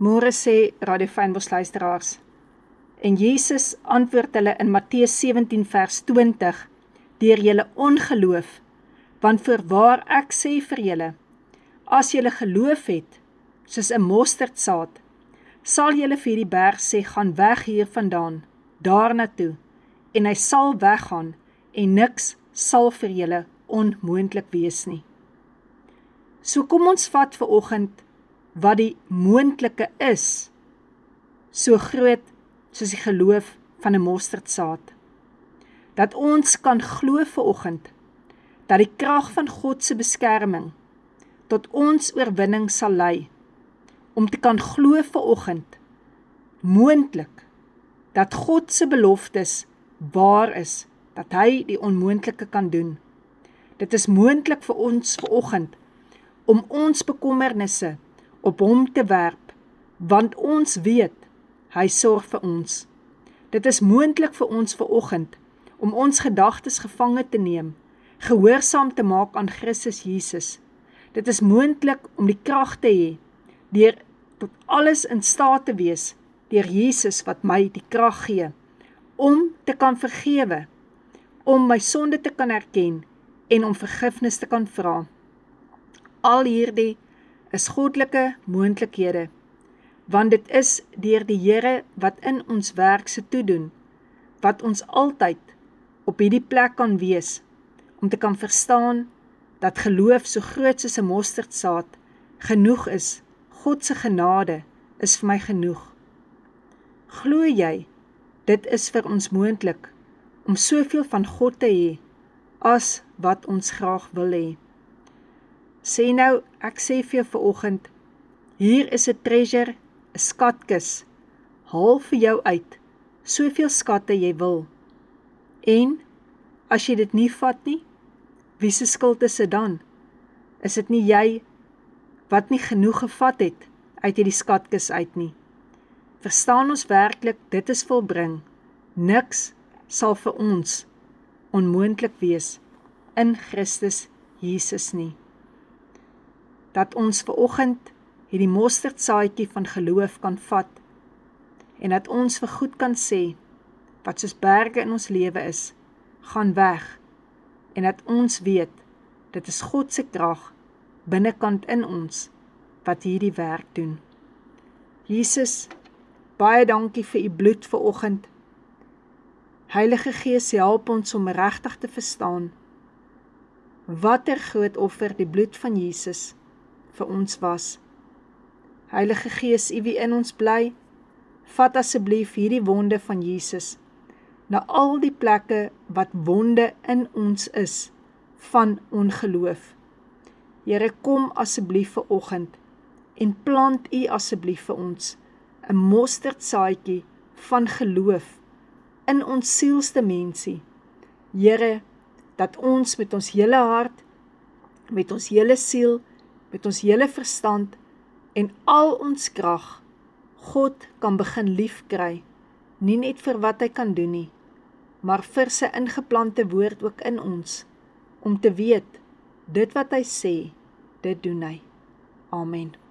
Môre sê Radio Fynbos luisteraars. En Jesus antwoord hulle in Matteus 17 vers 20, deur julle ongeloof, want voorwaar ek sê vir julle, as julle geloof het, soos 'n mosterdsaad, sal julle vir hierdie berg sê, gaan weg hiervandaan, daarnatoe, en hy sal weggaan, en niks sal vir julle onmoontlik wees nie. So kom ons vat vanoggend wat die moontlike is, so groot soos die geloof van 'n mosterdsaad. Dat ons kan glo vanoggend, dat die krag van God se beskerming tot ons oorwinning sal lei, om te kan glo vanoggend, moontlik, dat God se beloftes waar is, dat hy die onmoontlike kan doen. Dit is moontlik vir ons vanoggend, om ons bekommernisse op hom te werp, want ons weet, hy sorg vir ons. Dit is moontlik vir ons vanoggend, om ons gedagtes gevange te neem, gehoorsaam te maak aan Christus Jesus. Dit is moontlik om die krag te hê, deur tot alles in staat te wees, deur Jesus wat my die krag gee, om te kan vergewe, om my sonde te kan erken, en om vergifnis te kan vra. Al hierdie is goddelike moontlikhede, want dit is deur die Here wat in ons werk se toedoen, wat ons altyd op hierdie plek kan wees, om te kan verstaan, dat geloof so groot soos 'n mosterdsaad genoeg is. God se genade is vir my genoeg. Glo jy, dit is vir ons moontlik, om soveel van God te hê, as wat ons graag wil hê. Sê nou, ek sê vir jou vanoggend, hier is 'n treasure, 'n skatkis, haal vir jou uit, soveel skatte jy wil. En, as jy dit nie vat nie, wie se skuld is dit dan? Is dit nie jy, wat nie genoeg gevat het, uit hierdie skatkis uit nie? Verstaan ons werklik, dit is volbring, niks sal vir ons onmoontlik wees, in Christus Jesus nie. Dat ons vanoggend hierdie mosterdsaadjie van geloof kan vat, en dat ons vir goed kan sê, wat soos berge in ons lewe is, gaan weg, en dat ons weet, dit is God se krag, binnekant in ons, wat hierdie werk doen. Jesus, baie dankie vir u bloed vanoggend. Heilige Gees, help ons om regtig te verstaan, watter groot offer die bloed van Jesus vir ons was. Heilige Gees, u wie in ons bly, vat asseblief hierdie wonde van Jesus, na al die plekke wat wonde in ons is, van ongeloof. Here, kom asseblief vanoggend, en plant u asseblief vir ons, 'n mosterdsaadjie van geloof, in ons sielsdimensie. Here, dat ons met ons hele hart, met ons hele siel, met ons hele verstand, en al ons krag, God kan begin lief kry, nie net vir wat hy kan doen nie, maar vir sy ingeplante woord ook in ons, om te weet, dit wat hy sê, dit doen hy. Amen.